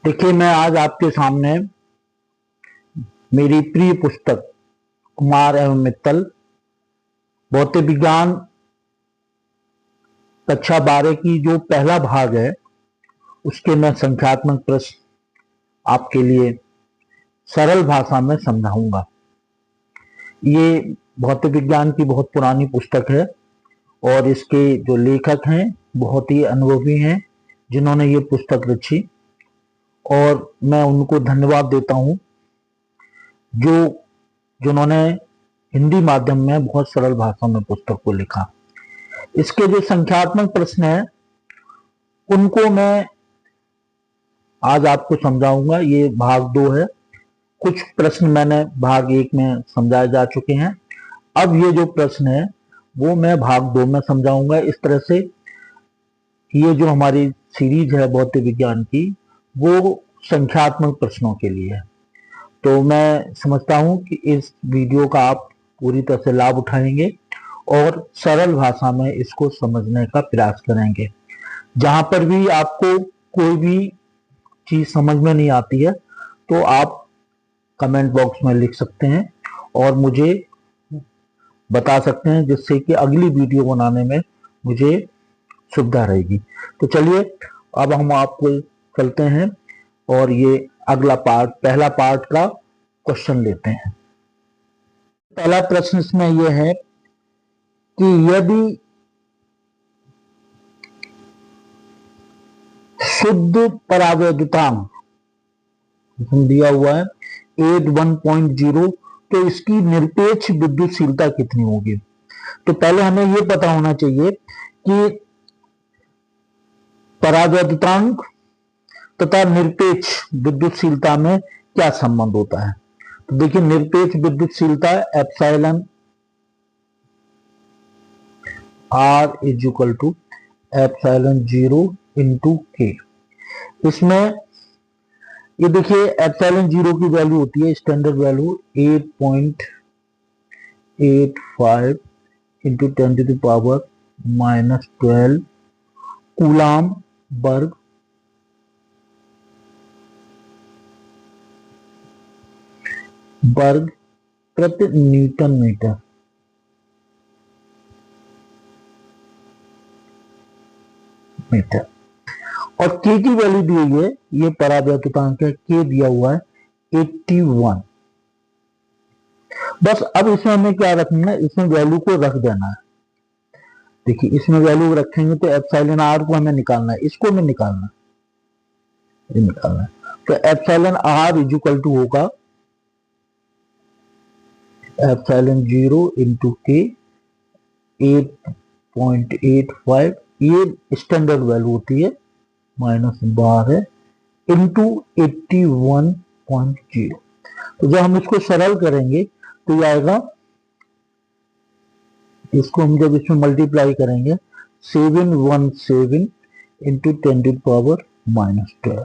देखिए, मैं आज आपके सामने मेरी प्रिय पुस्तक कुमार एवं मित्तल भौतिक विज्ञान कक्षा 12 की जो पहला भाग है उसके मैं संख्यात्मक प्रश्न आपके लिए सरल भाषा में समझाऊंगा। ये भौतिक विज्ञान की बहुत पुरानी पुस्तक है और इसके जो लेखक हैं बहुत ही अनुभवी हैं जिन्होंने ये पुस्तक रची, और मैं उनको धन्यवाद देता हूँ जिन्होंने हिंदी माध्यम में बहुत सरल भाषा में पुस्तक को लिखा। इसके जो संख्यात्मक प्रश्न है उनको मैं आज आपको समझाऊंगा। ये भाग 2 है। कुछ प्रश्न मैंने भाग 1 में समझाए जा चुके हैं। अब ये जो प्रश्न है वो मैं भाग 2 में समझाऊंगा। इस तरह से ये जो हमारी सीरीज है भौतिक विज्ञान की वो संख्यात्मक प्रश्नों के लिए है। तो मैं समझता हूं कि इस वीडियो का आप पूरी तरह से लाभ उठाएंगे और सरल भाषा में इसको समझने का प्रयास करेंगे। जहां पर भी आपको कोई भी चीज समझ में नहीं आती है तो आप कमेंट बॉक्स में लिख सकते हैं और मुझे बता सकते हैं, जिससे कि अगली वीडियो बनाने में मुझे सुविधा रहेगी। तो चलिए अब हम आपको चलते हैं और ये अगला पार्ट, पहला पार्ट का क्वेश्चन लेते हैं। पहला प्रश्न इसमें यह है कि यदि शुद्ध परावैद्युतांक दिया हुआ है 81.0 तो इसकी निरपेक्ष विद्युतशीलता कितनी होगी। तो पहले हमें यह पता होना चाहिए कि परावैद्युतांक तथा निरपेक्ष विद्युतशीलता में क्या संबंध होता है। तो देखिए, निरपेक्ष विद्युतशीलता epsilon R is equal to epsilon 0 into K. इसमें ये देखिए एप्सिलॉन 0 की वैल्यू होती है standard value 8.85 into 10 to the power -12 coulomb वर्ग प्रति न्यूटन मीटर। और के की वैल्यू दी हुई है, ये परावैद्युतांक है, के दिया हुआ है 81। बस अब इसमें हमें क्या रखना है, इसमें वैल्यू को रख देना है। देखिए इसमें वैल्यू रखेंगे तो एप्सिलॉन आर को हमें निकालना है, इसको हमें निकालना है, ये निकालना है। तो epsilon R is equal to होगा एप्सिलॉन 0 इंटू के 8.85, ये स्टैंडर्ड वैल्यू होती है -12 इंटू 81.0। तो जब हम इसको सरल करेंगे तो ये आएगा, इसको हम जब इसमें मल्टीप्लाई करेंगे 717 इंटू 10 टू पावर -12,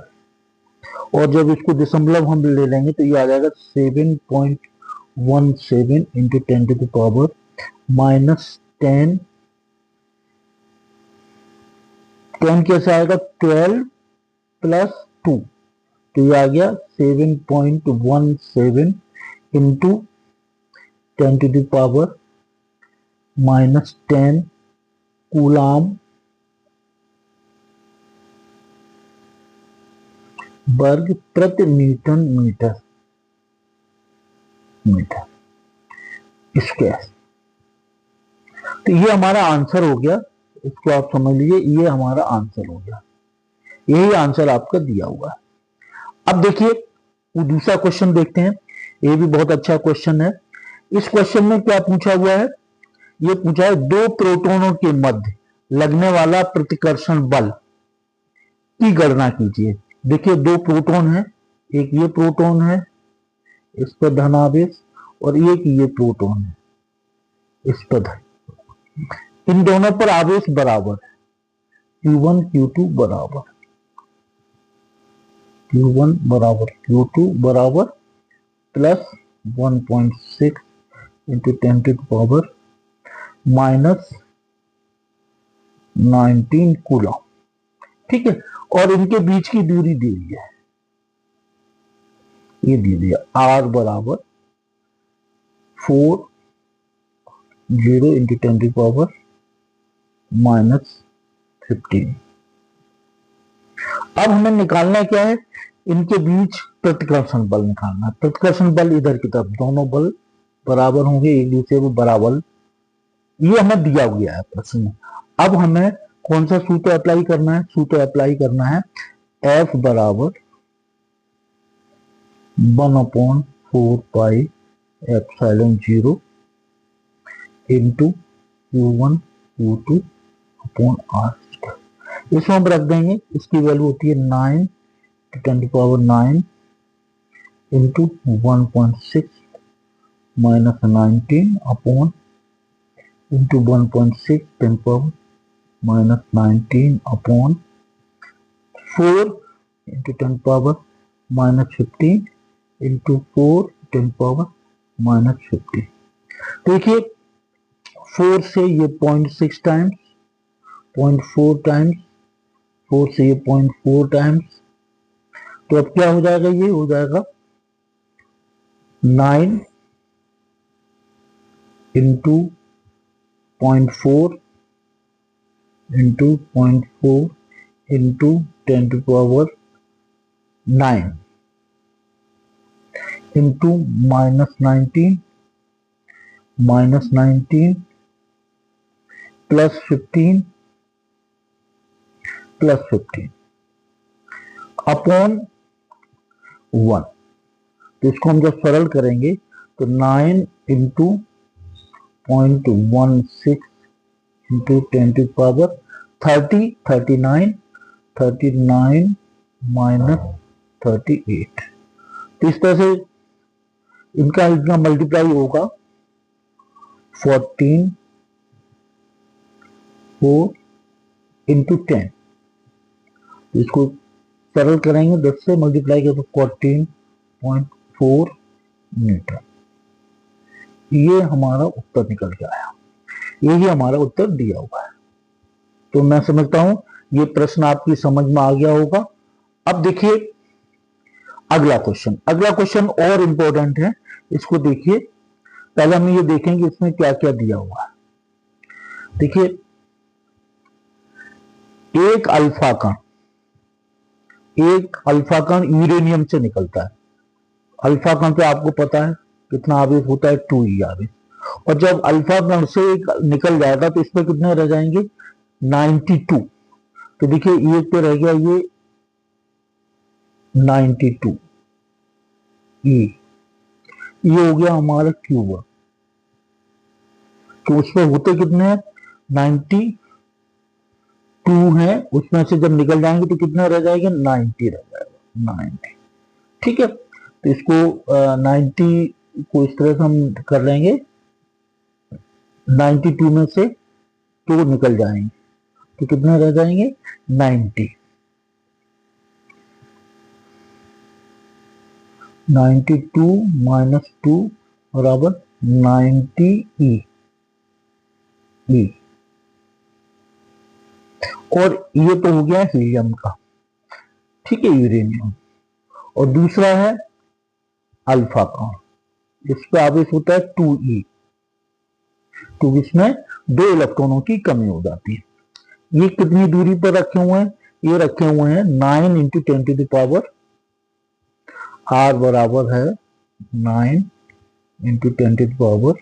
और जब इसको दशमलव हम ले लेंगे तो ये आ जाएगा 7.17 इंटू 10 टू पावर -10। 10 कैसे आएगा, 12 प्लस 2, तो ये आ गया 7.17 into 10 to the power -10 coulomb वर्ग प्रति न्यूटन मीटर स्क्वायर। तो ये हमारा आंसर हो गया, इसको आप समझ लीजिए, ये हमारा आंसर हो गया, यही आंसर आपका दिया हुआ है। अब देखिए वो दूसरा क्वेश्चन देखते हैं, ये भी बहुत अच्छा क्वेश्चन है। इस क्वेश्चन में क्या पूछा हुआ है, ये पूछा है दो प्रोटॉनों के मध्य लगने वाला प्रतिकर्षण बल की गणना कीजिए। देखिए दो प्रोटॉन है, एक ये प्रोटॉन है, इस पर धनावेश, और एक ये प्रोटॉन है, इस पर धन। इन दोनों पर आवेश बराबर है, Q1 Q2 बराबर Q1 बराबर Q2 बराबर plus 1.6 into 10 to power -19 coulomb. ठीक है, और इनके बीच की दूरी दी हुई है ये दे दिया r बराबर 40 इंटू 10⁻⁻15। अब हमें निकालना क्या है, इनके बीच प्रतिकर्षण बल निकालना है। प्रतिकर्षण बल इधर की तरफ, दोनों बल बराबर होंगे, एक दूसरे को बराबर, ये हमें दिया गया है प्रश्न में। अब हमें कौन सा सूत्र अप्लाई करना है, सूत्र अप्लाई करना है F बराबर 1/4πε0 into Q1 Q2 upon R। इसमें हम रख देंगे, इसकी वैल्यू होती है 9 × 10⁻9 into 1.6 minus 19 upon into 1.6 10⁻⁻19 upon 4 into 10⁻⁻15 into 4 10⁻⁻15। देखिए 4 से ये 0.6 टाइम्स, 0.4 टाइम्स, 4 से ये 0.4 टाइम्स, तो अब क्या हो जाएगा, ये हो जाएगा 9 into 0.4 into 0.4 into 10⁻9 into -19 plus 15 upon 1। तो इसको हम जब सरल करेंगे तो 9 इंटू 0.16 इंटू 10⁻30 39 माइनस 38। तो इस तरह से इनका मल्टीप्लाई होगा 14 4 इंटू 10। इसको सरल करेंगे, 10 से मल्टीप्लाई करें तो 14.4 न्यूटन। ये हमारा उत्तर निकल के आया, यही हमारा उत्तर दिया हुआ है। तो मैं समझता हूं ये प्रश्न आपकी समझ में आ गया होगा। अब देखिए अगला क्वेश्चन और इंपॉर्टेंट है, इसको देखिए। पहले हम ये देखेंगे इसमें क्या क्या दिया हुआ है। देखिए एक अल्फा कण यूरेनियम से निकलता है। अल्फा कण पे आपको पता है कितना आवेश होता है, 2e आवेश। और जब अल्फा कण से निकल जाएगा तो इसमें कितने रह जाएंगे, 92। तो देखिए ये पे रह गया ये 92 ये हो गया हमारा Q1। तो उसमें होते कितने हैं, 92 है, उसमें से जब निकल जाएंगे तो कितना रह जाएगा, 90 रह जाएगा, 90। ठीक है, तो इसको 90 को इस तरह से हम कर लेंगे, 92 में से 2 निकल जाएंगे तो कितने रह जाएंगे, 90। 92 माइनस 2 बराबर 90e। और ये तो हो गया हीलियम का, ठीक है, यूरेनियम। और दूसरा है अल्फा का, इस पे आवेश होता है 2e, तो इसमें 2 इलेक्ट्रॉनों की कमी हो जाती है। ये कितनी दूरी पर रखे हुए हैं, ये रखे हुए हैं 9 इंटू 10⁻, R बराबर है 9 इंटू 10⁻⁻15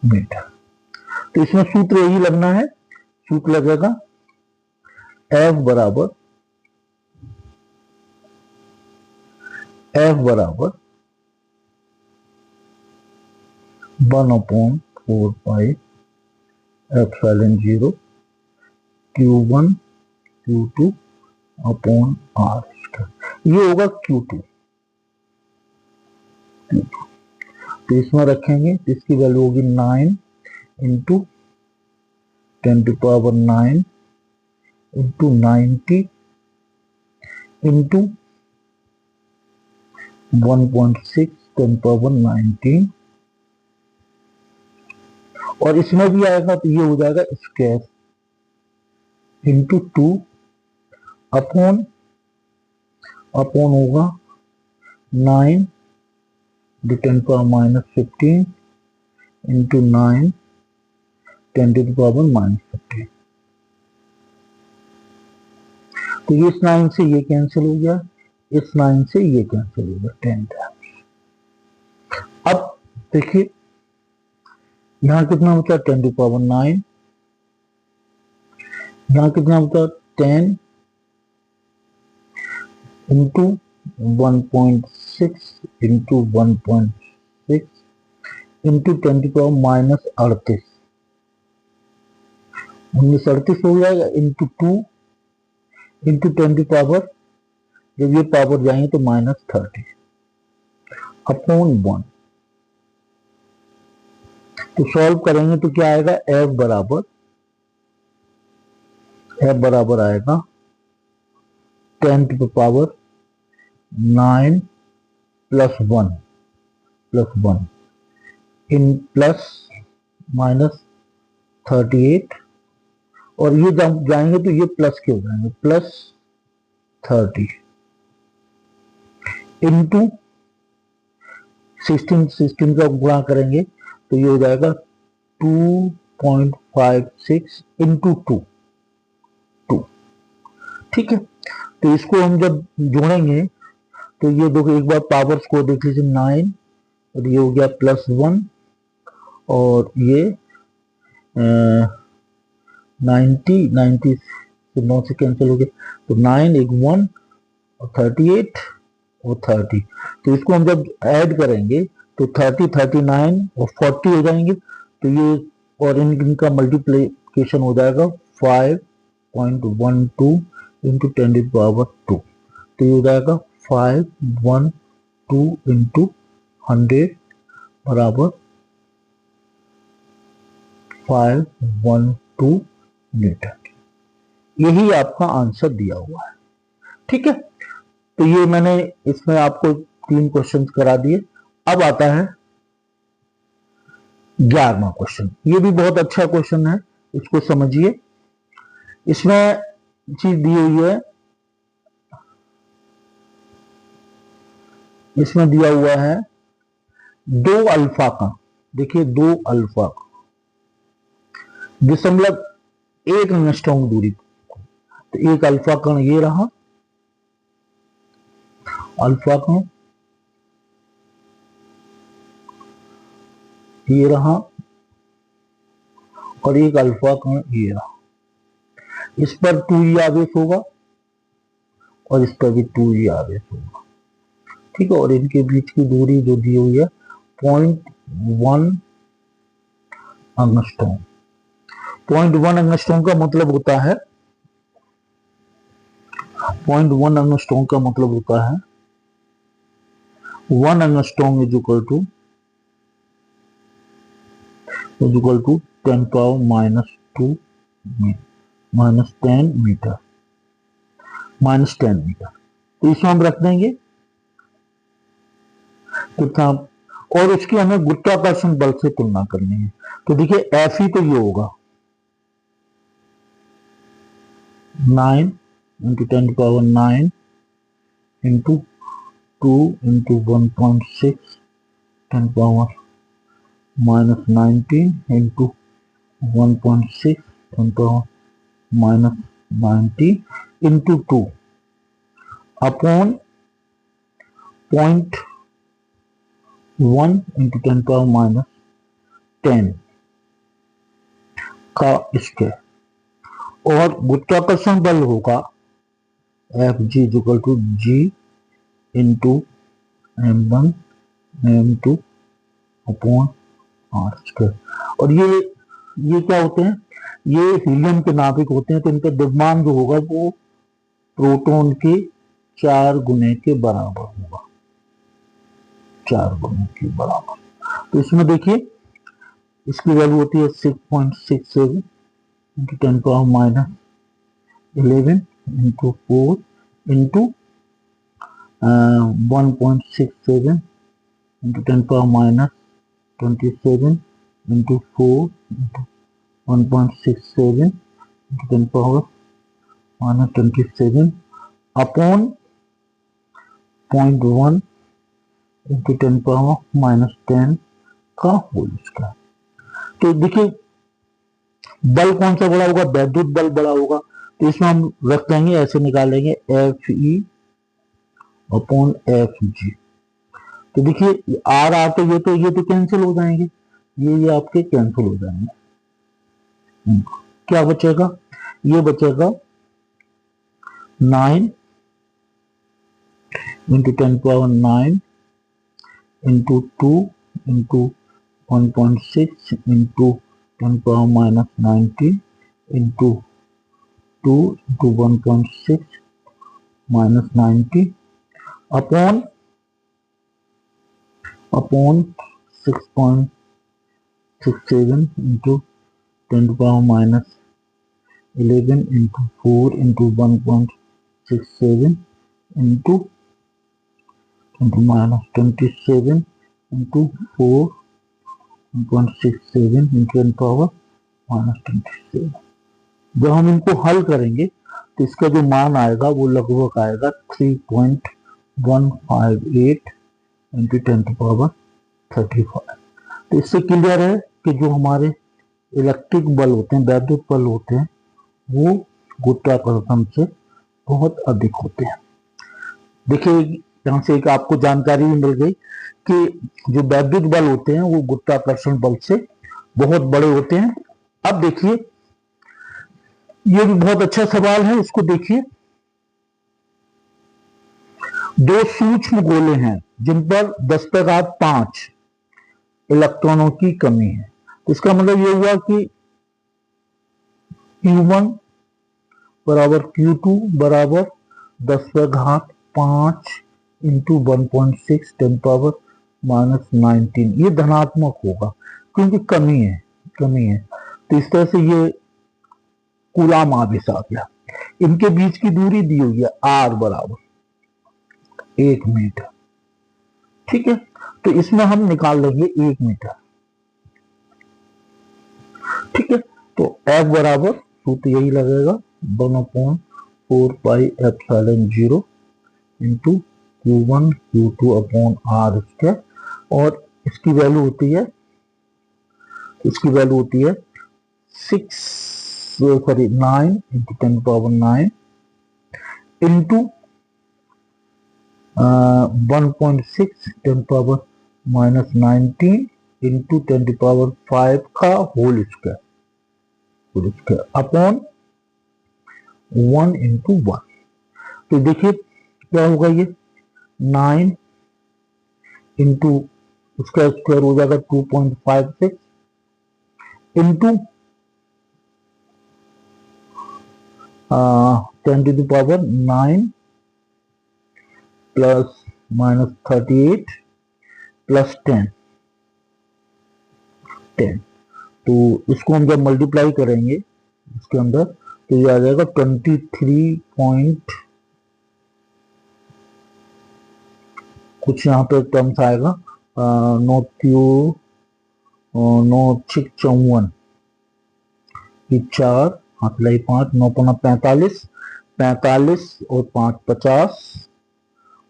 मीटर। तो इसमें सूत्र यही लगना है, सूत्र लगेगा F बराबर 1/4πε0 Q1 Q2 अपॉन R। ये होगा Q2। तो इसमें रखेंगे, इसकी वैल्यू होगी 9 इंटू 10⁻9 इंटू 90 इंटू 1.6 10⁻19। और इसमें भी आएगा तो ये हो जाएगा स्क्वायर इंटू 2 अपॉन अपॉन होगा 9 10⁻⁻15 इंटू 9 10⁻⁻15। तो इस 9 से ये कैंसिल हो गया, इस 9 से ये कैंसिल हो गया 10 टाइम्स। अब देखिए यहां कितना बचा 10⁻9, यहां कितना बचा 10 इंटू 1.6 इंटू 1.6 इंटू 10⁻⁻38, 1938 हो जाएगा इंटू 2 इंटू 10⁻, जब ये पावर जाएंगे तो -30 अपॉन 1। तो सॉल्व करेंगे तो क्या आएगा, f बराबर आएगा 10⁻9 प्लस 1 इन प्लस -38, और ये जब जाएंगे तो ये प्लस के हो जाएंगे +30 इंटू 16 का गुणा करेंगे तो ये हो जाएगा 2.56 इंटू 2। ठीक है, तो इसको हम जब जोड़ेंगे तो ये देखो एक बार पावर्स को देख लीजिए 9 और ये हो गया +1 और ये 90 से 9 से कैंसिल हो गया, तो 9 एक 1 और 38 और 30। तो इसको हम जब ऐड करेंगे तो 30 39 और 40 हो जाएंगे, तो ये और इनका मल्टीप्लिकेशन हो जाएगा 5.12 इंटू 10⁻²। तो ये हो जाएगा 512 इंटू 100 बराबर 512 न्यूटन। यही आपका आंसर दिया हुआ है। ठीक है, तो ये मैंने इसमें आपको 3 क्वेश्चन करा दिए। अब आता है 11वां क्वेश्चन। ये भी बहुत अच्छा क्वेश्चन है, इसको समझिए। इसमें चीज दी हुई है, इसमें दिया हुआ है 2 अल्फा का, देखिए 2 अल्फा का 0.1 एंगस्ट्रॉम दूरी, तो एक अल्फा कण ये रहा, अल्फा कण ये रहा, और एक अल्फा कण ये रहा। इस पर 2e आवेश होगा और इस पर भी 2e आवेश होगा। ठीक है, और इनके बीच की दूरी जो दी हुई है 0.1 एंगस्ट्रॉम। 0.1 एंगस्ट्रॉम का मतलब होता है 0.1 एंगस्ट्रॉम का मतलब होता है 1 angstrom is equal to 10⁻⁻2 -10 metre, -10 metre. तो इसमें हम रख देंगे कितना, और उसकी हमें गुरुत्वाकर्षण बल से तुलना करनी है। तो देखिए एफ ही तो ये होगा 9 into 10⁻9 into 2 into 1.6 10⁻⁻19 into 1.6 10⁻⁻90 into 2 upon 0.1 into 10⁻10 का स्क्वायर, और गुरुत्वाकर्षण बल होगा Fg equal to G into m1 m2 upon r square. और ये क्या होते हैं, ये हीलियम के नाभिक होते हैं, तो इनका द्रव्यमान जो होगा वो प्रोटॉन के 4 गुने के बराबर होगा, 4 गुने के बराबर। तो इसमें देखिए इसकी वैल्यू होती है 6.67 into 10⁻11 into 4 into 1.67 into 10⁻27 into 4 into 1.67 into 10⁻27 upon 0.1 into 10⁻⁻10 का होल स्क्वायर। तो देखिए बल कौन सा बड़ा होगा, वैद्युत बल बड़ा होगा, तो इसमें हम रख देंगे, ऐसे निकालेंगे FE अपॉन FG। तो देखिए आर आर तो ये तो कैंसिल हो जाएंगे, ये आपके कैंसिल हो जाएंगे। क्या बचेगा, ये बचेगा 9 into 10⁻9 into 2 into 1.6 into 10⁻⁻90 into 2 into 1.6 -90 upon 6.67 into 10⁻11 into 4 into 1.67 into -27 into 4.67 into 10⁻27। जब हम इनको हल करेंगे तो इसका जो मान आएगा वो लगभग आएगा 3.158 इंटू 10⁻35। तो इससे क्लियर है कि जो हमारे इलेक्ट्रिक बल होते हैं, वैद्युत बल होते हैं, वो गुरुत्वाकर्षण से बहुत अधिक होते हैं। देखिए यहाँ से एक आपको जानकारी भी मिल गई कि जो वैद्युत बल होते हैं वो गुरुत्वाकर्षण बल से बहुत बड़े होते हैं। अब देखिए ये भी बहुत अच्छा सवाल है, इसको देखिए। दो सूक्ष्म गोले हैं जिन पर 10⁵ इलेक्ट्रॉनों की कमी है। तो इसका मतलब ये हुआ कि Q1 बराबर Q2 बराबर 10⁵ इंटू 1.6 10⁻⁻19। ये धनात्मक होगा क्योंकि कमी है। तो इस तरह से ये कूलाम आवेश आ गया। इनके बीच की दूरी दी हुई है R बराबर 1 मीटर। ठीक है, तो इसमें हम निकाल लेंगे 1 मीटर। ठीक है, तो F बराबर सूत्र यही लगेगा 1/4πε0 into Q1 Q2 upon R square, और इसकी वैल्यू होती है 9 इंटू 10⁻9 इंटू 1.6 10⁻⁻19 इंटू 10⁵ का होल स्क्वायर अपॉन 1 इंटू 1। तो देखिए क्या होगा, ये 9 इंटू उसका स्क्वायर हो जाएगा 2.56 इंटू 10⁻9 प्लस -38 प्लस 10। तो इसको हम जब मल्टीप्लाई करेंगे इसके अंदर तो ये आ जाएगा 23 कुछ यहाँ पे टर्म्स आएगा 9×6 = 4 हाथ लाई 5 9×5 = 45 और 5 = 50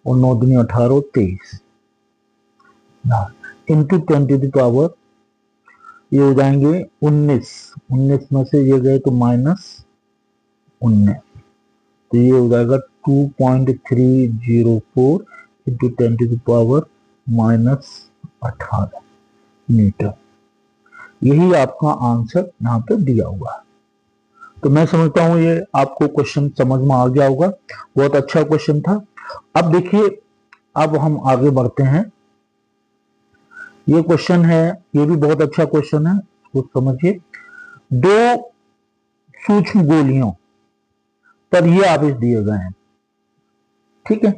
और 9×2 = 18 और 23 इंटू 10⁻, ये हो जाएंगे 19 में से ये गए तो -19, तो ये हो जाएगा 2.304 इंटू 10⁻⁻18 मीटर। यही आपका आंसर यहाँ पे दिया हुआ है। तो मैं समझता हूँ ये आपको क्वेश्चन समझ में आ गया होगा, बहुत अच्छा क्वेश्चन था। अब देखिए, अब हम आगे बढ़ते हैं। ये क्वेश्चन है, ये भी बहुत अच्छा क्वेश्चन है, इसको समझिए। दो सूक्ष्म गोलियों पर ये आवेश दिए गए हैं, ठीक है,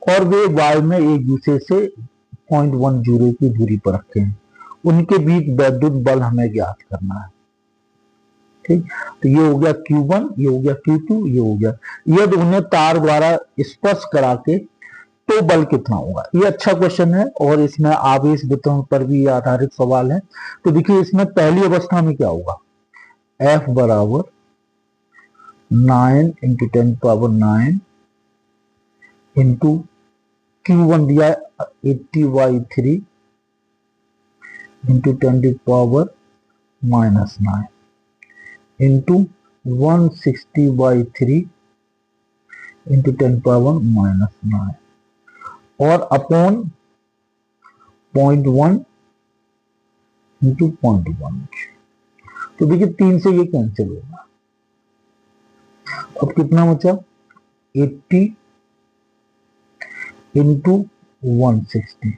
और वे y में एक दूसरे से 0.10 की दूरी पर रखे हैं। उनके बीच वैद्युत बल हमें ज्ञात करना है। ठीक, तो ये हो गया Q1, ये हो गया Q2, ये हो गया। यदि उन्हें तार द्वारा स्पर्श करा के तो बल कितना होगा। ये अच्छा क्वेश्चन है और इसमें आवेश वितरण पर भी आधारित सवाल है। तो देखिए इसमें पहली अवस्था में क्या होगा, F बराबर 9 इंटू 10⁻9 इंटू Q1 दिया है 80/3 इंटू 10⁻⁻9 इंटू 160/3 इंटू 10⁻⁻9 और अपॉन 0.1 इंटू 0.1। तो देखिए 3 से ये कैंसिल होगा। अब कितना बचा 80 इंटू 160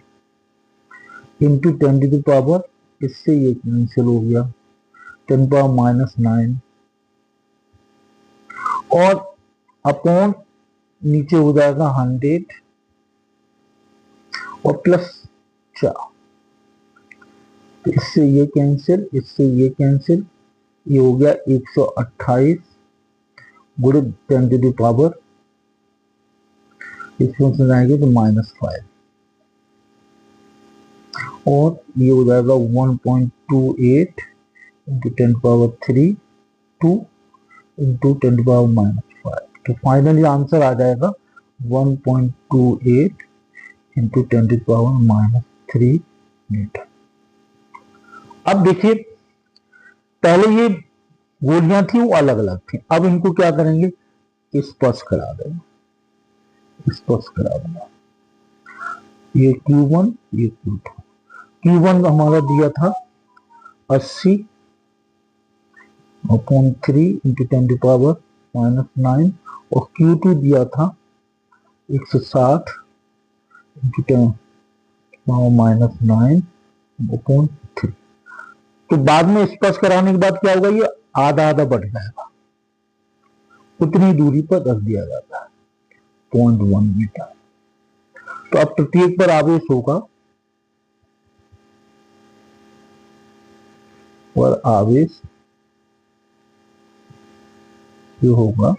इंटू 10⁻, इससे ये कैंसिल हो गया 10⁻⁻9 और अपॉन नीचे हो जाएगा 100 और प्लस 4। तो इससे ये कैंसिल, इससे ये कैंसिल, ये हो गया 128 गुणे 10⁻, इसमें से जाएंगे तो -5 और ये हो जाएगा 1.28 इंटू 10⁻3 2 इंटू 10⁻⁻5। तो फाइनली आंसर आ जाएगा 1.28 इंटू 10⁻⁻3 मीटर। अब देखिए पहले ये गोलियां थी वो अलग अलग थी, अब इनको क्या करेंगे स्पर्श करा देंगे, स्पर्श करा देंगे। ये Q1 ये Q2। Q1 हमारा दिया था 80/3 इंटू 10⁻⁻9 और Q2 दिया था 160 इंटू 10⁻⁻9/3। तो बाद में स्पर्श कराने के बाद क्या होगा, ये आधा आधा बढ़ जाएगा, उतनी दूरी पर रख दिया जाता है 0.1 मीटर। तो अब प्रत्येक पर आवेश होगा और आवेश ये होगा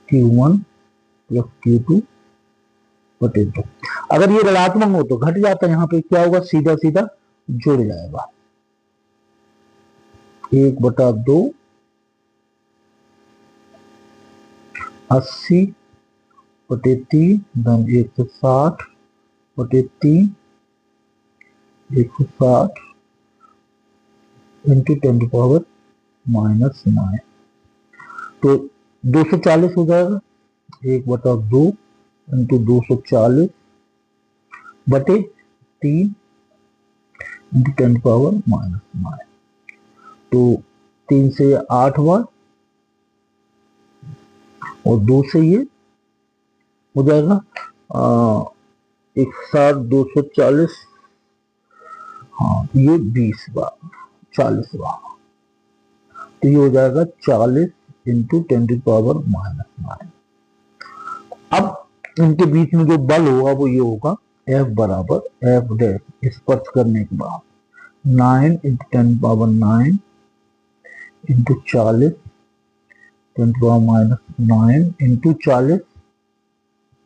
Q1 प्लस Q2 बटे 2। अगर ये ऋणात्मक हो तो घट जाता है, यहाँ पे क्या होगा सीधा सीधा जुड़ जाएगा 1/2 80/3 धन 160/3 160 इंटू 10⁻⁻9। तो 240 हो जाएगा 1/2 इंटू 240 बटे 3 इंटू 10⁻⁻9। तो 3 से 8 बार और 2 से ये हो जाएगा 160 240, हाँ ये 20 बार 40 बार। तो ये हो जाएगा 40 इंटू 10⁻⁻9। अब इनके बीच में जो बल होगा वो ये होगा F बराबर F डैश स्पर्श करने के बाद 9 into 10⁻9 into 40 10⁻⁻9 into 40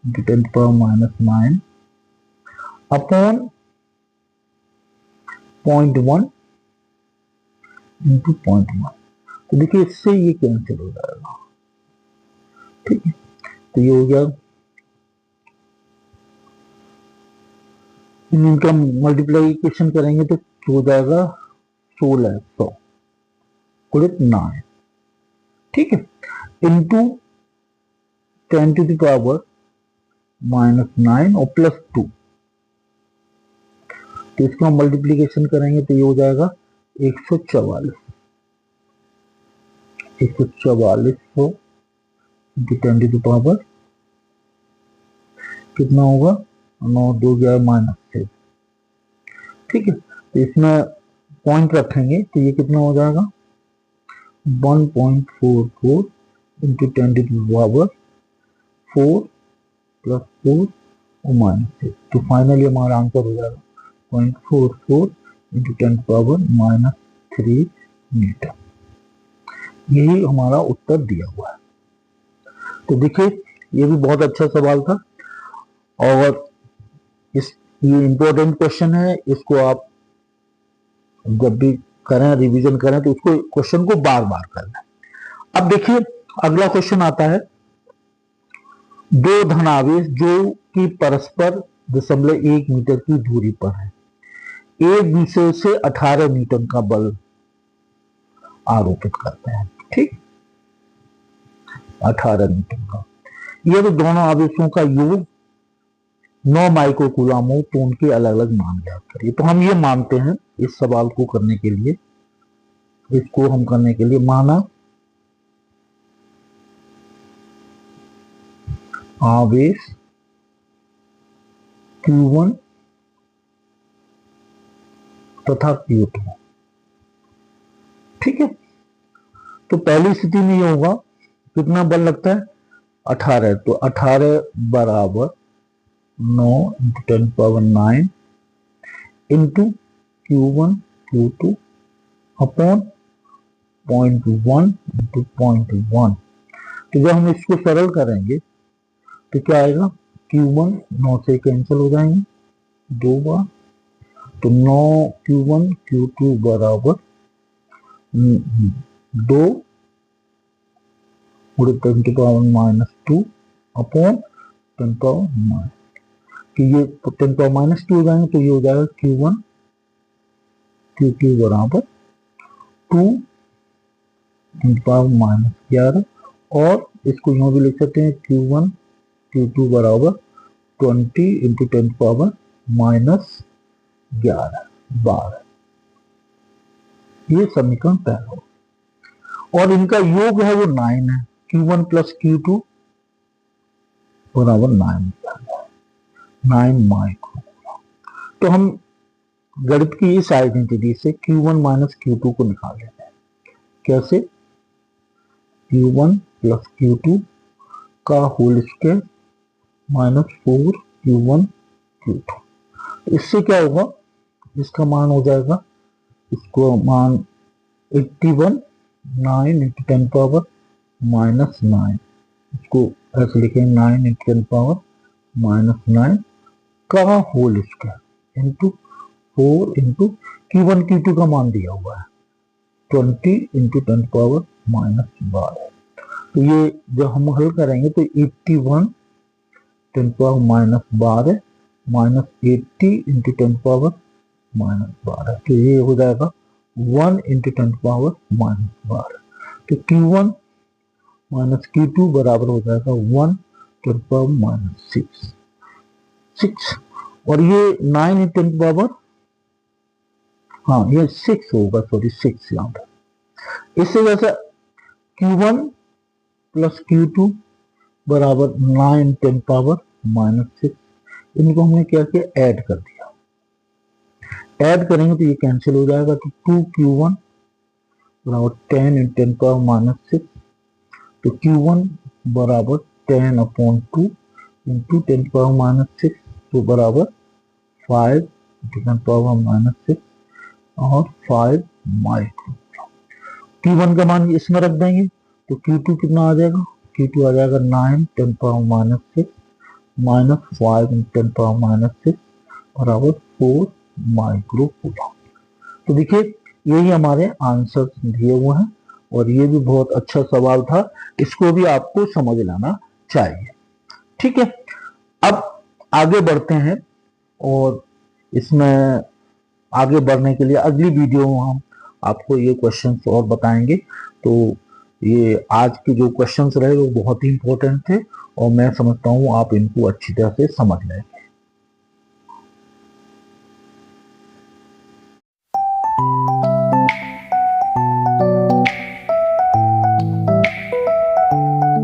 into 10⁻⁻9 upon 0.1 into 0.1। तो देखिए इससे ये कैंसिल हो जाएगा, ठीक है। तो ये हो गया, इनका मल्टीप्लीकेशन करेंगे तो हो जाएगा 1600 गुणे 9, ठीक है, इंटू 10⁻⁻9 और प्लस 2। तो इसका मल्टीप्लीकेशन करेंगे तो ये हो जाएगा 144 इंटू 10⁻, कितना होगा 9 2 -6, ठीक है। तो इसमें पॉइंट रखेंगे तो ये कितना हो जाएगा 1.44 इंटू 10⁻4 प्लस 4 और -6। तो फाइनली हमारा आंसर हो जाएगा 0.44 इंटू 10⁻⁻3 मीटर। यही हमारा उत्तर दिया हुआ है। तो देखिए ये भी बहुत अच्छा सवाल था और ये इंपॉर्टेंट क्वेश्चन है, इसको आप जब भी करें रिवीजन करें तो उसको क्वेश्चन को बार बार करना है। अब देखिए अगला क्वेश्चन आता है, दो धनावेश जो की परस्पर 1 मीटर की दूरी पर है, एक दूसरे से 18 न्यूटन का बल आरोपित करते हैं। ठीक, 18 न्यूटन का। ये तो दोनों आवेशों का योग 9 माइक्रो कूलम हो तो उनके अलग अलग मान ज्ञात करिए। तो हम ये मानते हैं इस सवाल को करने के लिए, इसको हम करने के लिए माना आवेश Q1 तथा Q2। ठीक है, तो पहली स्थिति में ये होगा, कितना बल लगता है 18, तो 18 बराबर 9 × 10⁹ इंटू Q1 Q2 अपॉन 0.1 × 0.1। तो जब हम इसको सरल करेंगे तो क्या आएगा, Q1 9 से कैंसिल हो जाएंगे 2 बार, तो 9 Q1 Q2 बराबर 2 × 10⁻² अपॉन 10⁻²। कि ये 10⁻² हो जाएंगे, तो ये हो जाएगा Q1 Q2 बराबर 2 × 10⁻11, और इसको यूं भी लिख सकते हैं Q1 Q2 बराबर 20 × 10⁻11 बार। ये समीकरण पहला, और इनका योग है वो 9 है, Q1 प्लस Q2 बराबर 9 माइक्रो। तो हम गणित की इस आइडेंटिटी से Q1 माइनस Q2 को निकाल लेते हैं। कैसे, Q1 प्लस Q2 का whole square minus 4 Q1 Q2। इससे क्या होगा, इसका मान हो जाएगा, इसको मान 81 9 × 10⁻⁹, इसको ऐसे लिखेंगे 9 × 10⁻⁹ का whole square into 4 into Q1 Q2 का मान दिया हुआ है 20 × 10⁻⁻12। तो ये जब हम हल करेंगे तो 81 10⁻⁻12 माइनस 80 × 10⁻⁻12, तो ये हो जाएगा 1 × 10⁻⁻12। तो Q1 माइनस Q2 बराबर हो जाएगा 1 × 10⁻6, और ये 9 × 10⁻, हाँ ये 6 होगा, सॉरी 6 यहाँ पर। इससे जैसा Q1 प्लस Q2 बराबर 9 × 10⁻⁻6, इनको हमने क्या किया, ऐड कर दिया। ऐड करेंगे तो ये कैंसिल हो जाएगा, तो 2Q1 बराबर 10 × 10⁻⁻6, तो Q1 बराबर 10/2 इंटू 10⁻⁻6, तो बराबर 5 × 10⁻⁻6 और 5 माइक्रो। Q1 का मान इसमें रख देंगे तो Q2 कितना आ जाएगा, Q2 आ जाएगा 9 × 10⁻6 माइनस 5 × 10⁻6 बराबर 4 माइक्रो कूलम। तो देखिए यही हमारे आंसर दिए हुए हैं, और ये भी बहुत अच्छा सवाल था, इसको भी आपको समझ लेना चाहिए। ठीक है, अब आगे बढ़ते हैं, और इसमें आगे बढ़ने के लिए अगली वीडियो में हम आपको ये क्वेश्चंस और बताएंगे। तो ये आज के जो क्वेश्चंस रहे वो बहुत ही इंपॉर्टेंट थे, और मैं समझता हूँ आप इनको अच्छी तरह से समझ लें।